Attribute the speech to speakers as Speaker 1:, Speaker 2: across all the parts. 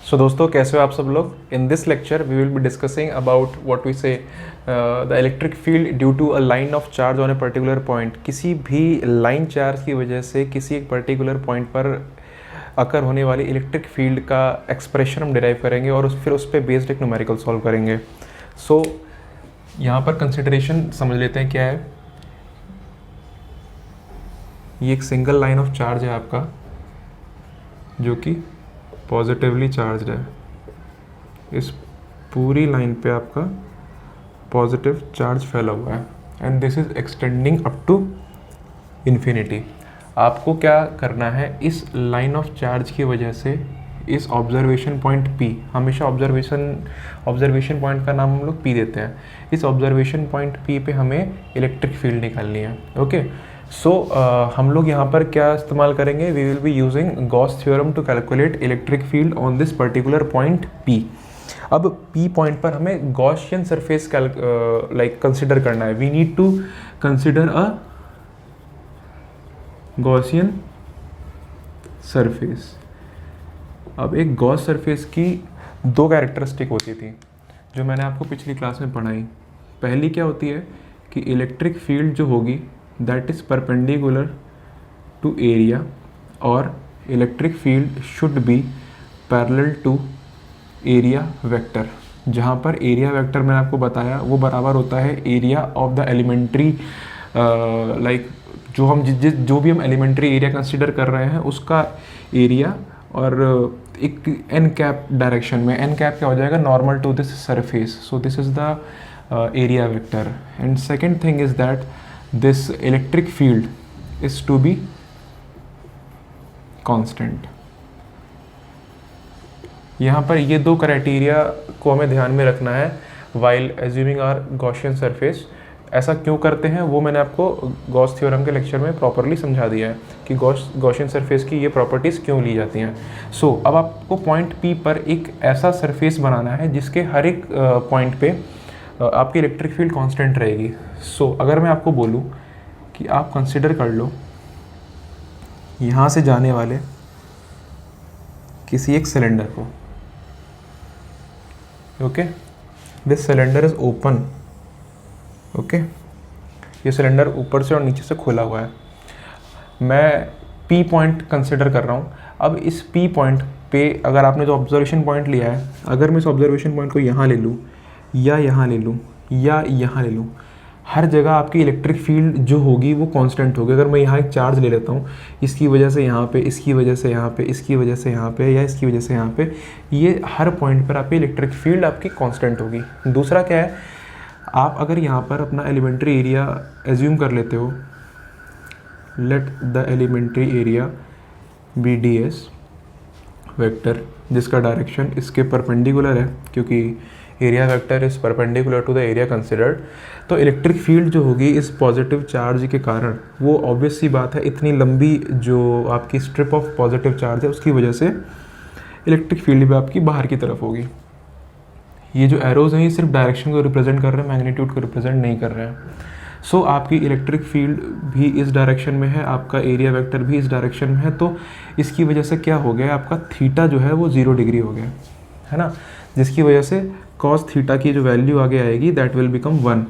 Speaker 1: सो दोस्तों, कैसे हो आप सब लोग। In this lecture we will be discussing about what we say the electric field due to a line of charge on a particular point. किसी भी लाइन चार्ज की वजह से किसी एक पर्टिकुलर पॉइंट पर अकर होने वाली इलेक्ट्रिक फील्ड का एक्सप्रेशन हम डिराइव करेंगे और फिर उस पर बेस्ड एक न्यूमेरिकल सॉल्व करेंगे। सो यहाँ पर कंसिडरेशन समझ लेते हैं क्या है। ये एक सिंगल लाइन ऑफ चार्ज है आपका, जो कि पॉजिटिवली चार्ज्ड है। इस पूरी लाइन पे आपका पॉजिटिव चार्ज फैला हुआ है and this is extending up to infinity. आपको क्या करना है, इस लाइन ऑफ चार्ज की वजह से इस ऑब्जर्वेशन पॉइंट P, हमेशा ऑब्जर्वेशन पॉइंट का नाम हम लोग P देते हैं, इस ऑब्जर्वेशन पॉइंट P पे हमें इलेक्ट्रिक फील्ड निकालनी है। ओके, सो हम लोग यहाँ पर क्या इस्तेमाल करेंगे, we will be using Gauss theorem to calculate electric field on this particular point P। अब P पॉइंट पर हमें गॉसियन सरफेस कंसिडर करना है। We need to consider a Gaussian surface. अब एक गॉस सरफेस की दो कैरेक्टरिस्टिक होती थी जो मैंने आपको पिछली क्लास में पढ़ाई। पहली क्या होती है कि इलेक्ट्रिक फील्ड जो होगी that is perpendicular to area, और electric field should be parallel to area vector. जहाँ पर एरिया वेक्टर मैंने आपको बताया वो बराबर होता है एरिया ऑफ द एलिमेंट्री, जो भी हम एलिमेंट्री एरिया कंसिडर कर रहे हैं उसका एरिया, और एक एन कैप डायरेक्शन में। एन कैप क्या हो जाएगा, normal to this surface. So this is the area vector. And second thing is that this electric field is to be constant. यहाँ पर ये दो क्राइटेरिया को हमें ध्यान में रखना है while assuming our Gaussian surface. ऐसा क्यों करते हैं वो मैंने आपको गॉस थ्योरम के लेक्चर में प्रॉपरली समझा दिया है कि गॉसियन सरफेस की ये प्रॉपर्टीज़ क्यों ली जाती हैं। सो अब आपको पॉइंट P पर एक ऐसा सरफेस बनाना है जिसके हर एक पॉइंट पे आपकी इलेक्ट्रिक फील्ड कांस्टेंट रहेगी। सो अगर मैं आपको बोलूँ कि आप कंसिडर कर लो यहाँ से जाने वाले किसी एक सिलेंडर को। Okay, this cylinder is open. Okay, ये सिलेंडर ऊपर से और नीचे से खुला हुआ है। मैं P पॉइंट कंसिडर कर रहा हूँ। अब इस P पॉइंट पे अगर आपने जो ऑब्जर्वेशन पॉइंट लिया है, अगर मैं इस ऑब्जर्वेशन पॉइंट को यहाँ ले लूँ या यहाँ ले लूँ या यहाँ ले लूँ, हर जगह आपकी इलेक्ट्रिक फील्ड जो होगी वो कांस्टेंट होगी। अगर मैं यहाँ एक चार्ज ले लेता हूँ, इसकी वजह से यहाँ पे, इसकी वजह से यहाँ पे, इसकी वजह से यहाँ पे, या इसकी वजह से यहाँ पे, ये हर पॉइंट पर आपकी इलेक्ट्रिक फील्ड आपकी कांस्टेंट होगी। दूसरा क्या है, आप अगर यहाँ पर अपना एलिमेंट्री एरिया एज्यूम कर लेते हो, let the elementary area be ds vector, जिसका डायरेक्शन इसके परपेंडिकुलर है क्योंकि area vector is perpendicular to the area considered. तो इलेक्ट्रिक फील्ड जो होगी इस पॉजिटिव चार्ज के कारण, वो ऑब्वियस सी बात है इतनी लंबी जो आपकी स्ट्रिप ऑफ पॉजिटिव चार्ज है उसकी वजह से इलेक्ट्रिक फील्ड भी आपकी बाहर की तरफ होगी। ये जो एरोज हैं ये सिर्फ डायरेक्शन को रिप्रेजेंट कर रहे हैं, मैग्नीट्यूड को रिप्रेजेंट नहीं कर रहे हैं। सो आपकी इलेक्ट्रिक फील्ड भी इस डायरेक्शन में है, आपका एरिया वेक्टर भी इस डायरेक्शन में है। तो इसकी वजह से क्या हो गया, आपका थीटा जो है वो 0 डिग्री हो गया है ना, जिसकी वजह से कॉस थीटा की जो वैल्यू आगे आएगी that will become 1।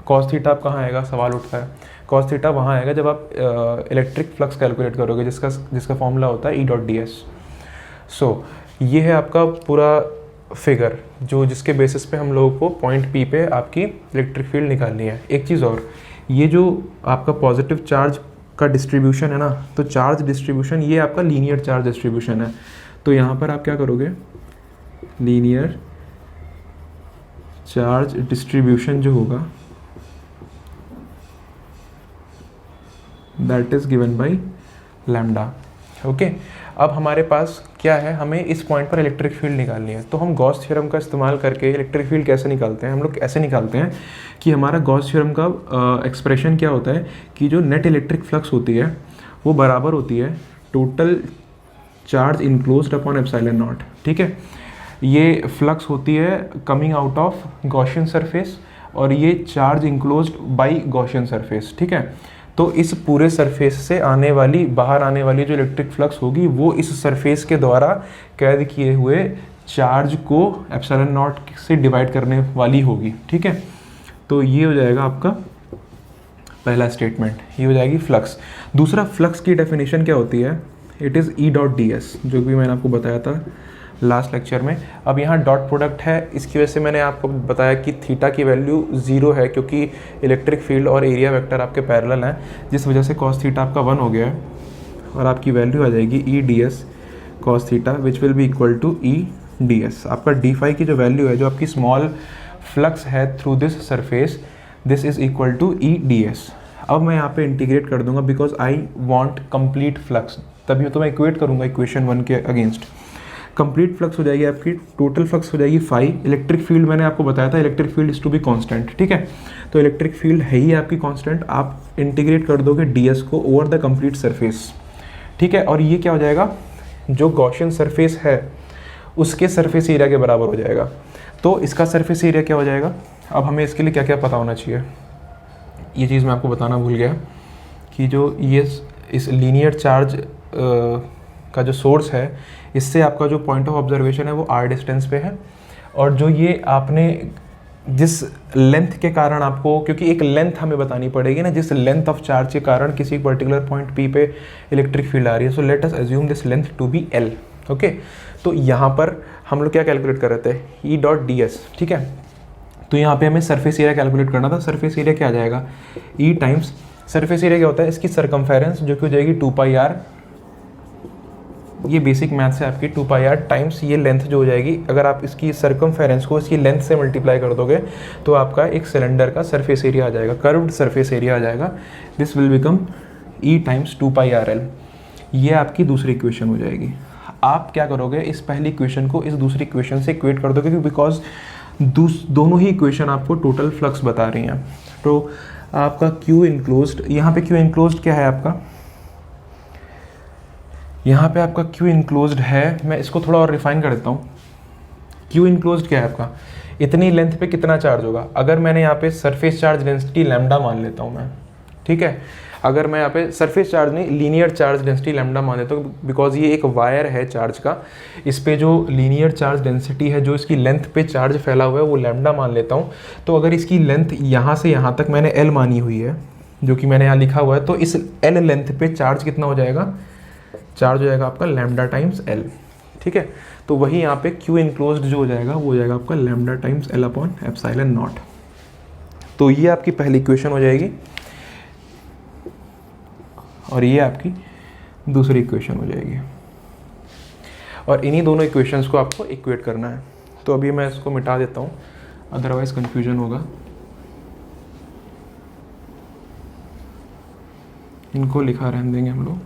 Speaker 1: Cos theta आप कहाँ आएगा, सवाल उठता है। कॉस थीटा वहाँ आएगा जब आप इलेक्ट्रिक फ्लक्स कैलकुलेट करोगे, जिसका फॉर्मूला होता है E.ds। सो ये है आपका पूरा फिगर जो जिसके बेसिस पे हम लोगों को पॉइंट P पे आपकी इलेक्ट्रिक फील्ड निकालनी है। एक चीज़ और, ये जो आपका पॉजिटिव चार्ज का डिस्ट्रीब्यूशन है ना, तो चार्ज डिस्ट्रीब्यूशन ये आपका लीनियर चार्ज डिस्ट्रीब्यूशन है। तो यहाँ पर आप क्या करोगे, लीनियर चार्ज डिस्ट्रीब्यूशन जो होगा that is given by lambda. Okay, अब हमारे पास क्या है, हमें इस पॉइंट पर इलेक्ट्रिक फील्ड निकालनी है। तो हम गॉस थ्योरम का इस्तेमाल करके इलेक्ट्रिक फील्ड कैसे निकालते हैं, हम लोग ऐसे निकालते हैं कि हमारा गॉस थ्योरम का एक्सप्रेशन क्या होता है कि जो नेट इलेक्ट्रिक फ्लक्स होती है वो बराबर होती है total charge enclosed upon epsilon not. ठीक है, ये फ्लक्स होती है coming out of Gaussian surface और ये charge enclosed bye Gaussian surface. ठीक है, तो इस पूरे सरफेस से बाहर आने वाली जो इलेक्ट्रिक फ्लक्स होगी वो इस सरफेस के द्वारा कैद किए हुए चार्ज को एप्सिलॉन नॉट से डिवाइड करने वाली होगी, ठीक है। तो ये हो जाएगा आपका पहला स्टेटमेंट, ये हो जाएगी फ्लक्स। दूसरा, फ्लक्स की डेफिनेशन क्या होती है? It is E dot D S, जो भी मैंने आपको बताया था लास्ट लेक्चर में। अब यहाँ डॉट प्रोडक्ट है, इसकी वजह से मैंने आपको बताया कि थीटा की वैल्यू 0 है, क्योंकि इलेक्ट्रिक फील्ड और एरिया वेक्टर आपके पैरेलल हैं, जिस वजह से कॉस थीटा आपका 1 हो गया है और आपकी वैल्यू आ जाएगी E D S cos theta, which will be equal to E D S. आपका डी फाई की जो वैल्यू है, जो आपकी स्मॉल फ्लक्स है through this surface, this is equal to E D S. अब मैं यहाँ पे इंटीग्रेट कर दूंगा because I want complete flux, तभी तो मैं इक्वेट करूंगा इक्वेशन 1 के अगेंस्ट। कंप्लीट फ्लक्स हो जाएगी आपकी, टोटल फ्लक्स हो जाएगी फाई। इलेक्ट्रिक फील्ड मैंने आपको बताया था, electric field is to be constant, ठीक है। तो इलेक्ट्रिक फील्ड है ही आपकी कांस्टेंट, आप इंटीग्रेट कर दोगे ds को ओवर द कंप्लीट सरफेस, ठीक है। और ये क्या हो जाएगा, जो गॉसियन सरफेस है उसके सरफेस एरिया के बराबर हो जाएगा। तो इसका सरफेस एरिया क्या हो जाएगा? अब हमें इसके लिए क्या क्या पता होना चाहिए, ये चीज़ मैं आपको बताना भूल गया कि जो ये इस लीनियर चार्ज का जो सोर्स है, इससे आपका जो पॉइंट ऑफ ऑब्जर्वेशन है वो r डिस्टेंस पे है। और जो ये आपने जिस लेंथ के कारण आपको, क्योंकि एक लेंथ हमें बतानी पड़ेगी ना, जिस लेंथ ऑफ चार्ज के कारण किसी पर्टिकुलर पॉइंट P पे इलेक्ट्रिक फील्ड आ रही है, so let us assume this length to be L, okay. तो यहाँ पर हम लोग क्या कैलकुलेट कर रहे थे, ई डॉट डी एस, ठीक है। तो यहाँ पे हमें सरफेस एरिया कैलकुलेट करना था। सरफेस एरिया क्या आ जाएगा, ई टाइम्स सरफेस एरिया क्या होता है, इसकी सरकमफेरेंस, जो कि हो जाएगी 2πr, ये बेसिक मैथ से आपकी 2πr टाइम्स ये लेंथ जो हो जाएगी, अगर आप इसकी सरकमफेरेंस को इसकी लेंथ से मल्टीप्लाई कर दोगे तो आपका एक सिलेंडर का सरफेस एरिया आ जाएगा, कर्व्ड सरफेस एरिया आ जाएगा। This will become E times 2πrl। ये आपकी दूसरी इक्वेशन हो जाएगी। आप क्या करोगे, इस पहली इक्वेशन को इस दूसरी इक्वेशन से इक्वेट कर दोगे, बिकॉज दोनों ही इक्वेशन आपको टोटल फ्लक्स बता रही हैं। तो आपका Q इनक्लोज्ड, यहाँ पे Q इनक्लोज्ड क्या है आपका, यहाँ पे आपका Q इनक्लोज्ड है, मैं इसको थोड़ा और रिफाइन कर देता हूँ। Q इनक्लोज्ड क्या है आपका, इतनी लेंथ पे कितना चार्ज होगा। अगर मैंने यहाँ पे सरफेस चार्ज डेंसिटी लैम्डा मान लेता हूँ मैं, ठीक है। अगर मैं यहाँ पे सरफेस चार्ज नहीं, लीनियर चार्ज डेंसिटी लैम्डा मान लेता हूँ, बिकॉज ये एक वायर है चार्ज का, इस पे जो लीनियर चार्ज डेंसिटी है, जो इसकी लेंथ पे चार्ज फैला हुआ है, वो लैम्डा मान लेता हूँ। तो अगर इसकी लेंथ यहाँ से यहाँ तक मैंने L मानी हुई है, जो कि मैंने यहाँ लिखा हुआ है, तो इस L लेंथ पे चार्ज कितना हो जाएगा, चार्ज हो जाएगा आपका लैम्डा टाइम्स L, ठीक है। तो वही यहाँ पे Q इनक्लोज्ड जो हो जाएगा वो हो जाएगा आपका lambda times L upon epsilon not. तो ये आपकी पहली इक्वेशन हो जाएगी और ये आपकी दूसरी इक्वेशन हो जाएगी, और इन्हीं दोनों इक्वेशंस को आपको इक्वेट करना है। तो अभी मैं इसको मिटा देता हूँ, अदरवाइज कंफ्यूजन होगा। इनको लिखा रहने देंगे हम लोग।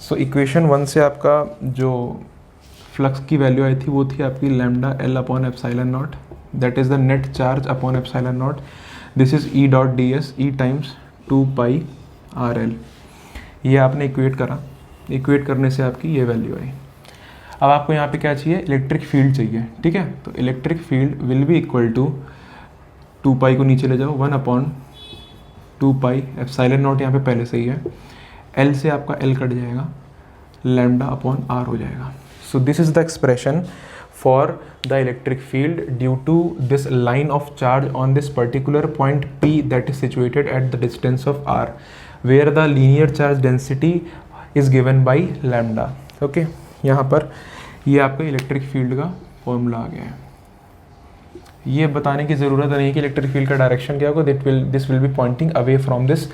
Speaker 1: सो इक्वेशन 1 से आपका जो फ्लक्स की वैल्यू आई थी वो थी आपकी lambda L upon epsilon not, that is the net charge upon epsilon not. This is E dot D S, E times 2πrl। ये आपने इक्वेट करा, इक्वेट करने से आपकी ये वैल्यू आई। अब आपको यहाँ पे क्या चाहिए, इलेक्ट्रिक फील्ड चाहिए, ठीक है। तो electric field will be equal to 2π को नीचे ले जाओ, 1 अपॉन 2π, एप्सिलॉन नॉट यहाँ पे पहले से ही है, L से आपका L कट जाएगा, लैम्डा अपॉन R हो जाएगा। सो this is the expression for the electric field due to this line of charge on this particular point P that is situated at the distance of R, where the linear charge density is given by lambda, okay। यहाँ पर ये आपका electric field का formula आ गया है। ये बताने की ज़रूरत नहीं है कि इलेक्ट्रिक फील्ड का डायरेक्शन क्या होगा, this will be pointing away from this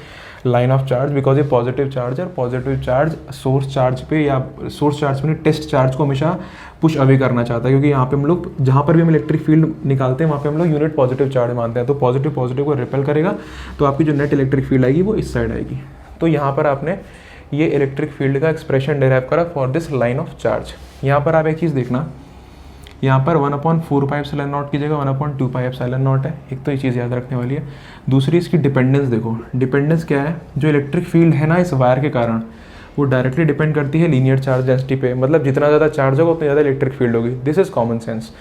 Speaker 1: line of charge, because ये पॉजिटिव चार्ज है, और पॉजिटिव चार्ज सोर्स चार्ज पे या सोर्स चार्ज पे नहीं, टेस्ट चार्ज को हमेशा पुश अवे करना चाहता है, क्योंकि यहाँ पे हम लोग जहाँ पर भी हम इलेक्ट्रिक फील्ड निकालते हैं वहाँ पे हम लोग यूनिट पॉजिटिव चार्ज मानते हैं। तो पॉजिटिव पॉजिटिव को रिपेल करेगा, तो आपकी जो नेट इलेक्ट्रिक फील्ड आएगी वो इस साइड आएगी। तो यहाँ पर आपने ये इलेक्ट्रिक फील्ड का एक्सप्रेशन डिराइव करा for this line of charge. यहाँ पर आप एक चीज़ देखना, यहाँ पर 1/4π एप्सिलॉन नॉट की जगह 1/2π एप्सिलॉन नॉट है। एक तो ये चीज़ याद रखने वाली है। दूसरी इसकी डिपेंडेंस देखो, डिपेंडेंस क्या है, जो इलेक्ट्रिक फील्ड है ना इस वायर के कारण, वो डायरेक्टली डिपेंड करती है लीनियर चार्ज डेंसिटी पे। मतलब जितना ज़्यादा चार्ज होगा उतनी ज़्यादा इलेक्ट्रिक फील्ड होगी। This is common sense.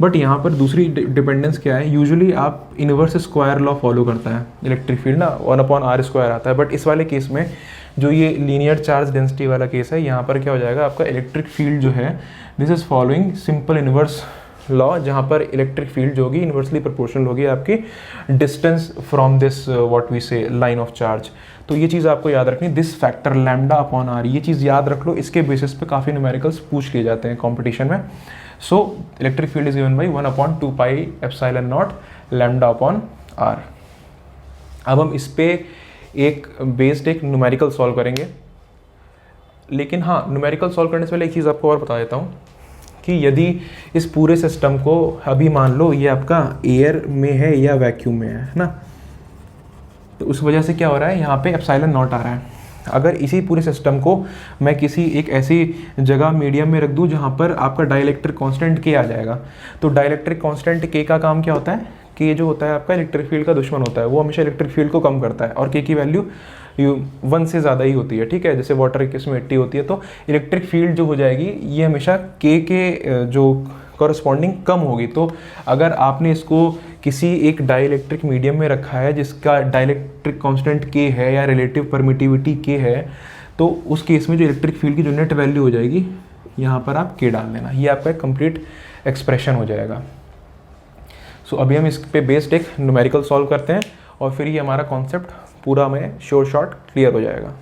Speaker 1: But यहाँ पर दूसरी डिपेंडेंस क्या है, यूजुअली आप इनवर्स स्क्वायर लॉ फॉलो करता है इलेक्ट्रिक फील्ड ना, 1/r² आता है, बट इस वाले केस में जो ये लीनियर चार्ज डेंसिटी वाला केस है, यहाँ पर क्या हो जाएगा आपका इलेक्ट्रिक फील्ड जो है, this is following simple inverse law, जहाँ पर इलेक्ट्रिक फील्ड जो होगी इन्वर्सली प्रोपोर्शनल होगी आपकी distance from this what we say line of charge. तो ये चीज़ आपको याद रखनी, दिस फैक्टर λ/r, ये चीज़ याद रख लो, इसके बेसिस पे काफ़ी न्यूमेरिकल्स पूछ लिए जाते हैं कंपटीशन में। So electric field is given by 1/2πε0 λ/r। अब हम इस पे एक बेस्ड एक न्यूमेरिकल सॉल्व करेंगे, लेकिन हाँ न्यूमेरिकल सॉल्व करने से पहले एक चीज़ आपको और बता देता हूँ कि यदि इस पूरे सिस्टम को अभी मान लो ये आपका एयर में है या वैक्यूम में है ना, तो उस वजह से क्या हो रहा है, यहाँ पे ε0 आ रहा है। अगर इसी पूरे सिस्टम को मैं किसी एक ऐसी जगह मीडियम में रख दूँ जहाँ पर आपका डाइलेक्ट्रिक कांस्टेंट के आ जाएगा, तो डाइलेक्ट्रिक कांस्टेंट के का काम क्या होता है, के जो होता है आपका इलेक्ट्रिक फील्ड का दुश्मन होता है, वो हमेशा इलेक्ट्रिक फील्ड को कम करता है, और के की वैल्यू 1 से ज़्यादा ही होती है, ठीक है, जैसे वाटर की केस में 80 होती है, तो इलेक्ट्रिक फील्ड जो हो जाएगी ये हमेशा के जो कॉरस्पॉन्डिंग कम होगी। तो अगर आपने इसको किसी एक डाइलेक्ट्रिक मीडियम में रखा है जिसका डाइलेक्ट्रिक कांस्टेंट के है या रिलेटिव परमिटिविटी के है, तो उस केस में जो इलेक्ट्रिक फील्ड की जो नेट वैल्यू हो जाएगी यहाँ पर आप के डाल देना, ये आपका एक कंप्लीट एक्सप्रेशन हो जाएगा। सो अभी हम इस पे बेस्ड एक न्यूमेरिकल सॉल्व करते हैं और फिर ये हमारा कॉन्सेप्ट पूरा में शॉर्ट क्लियर हो जाएगा।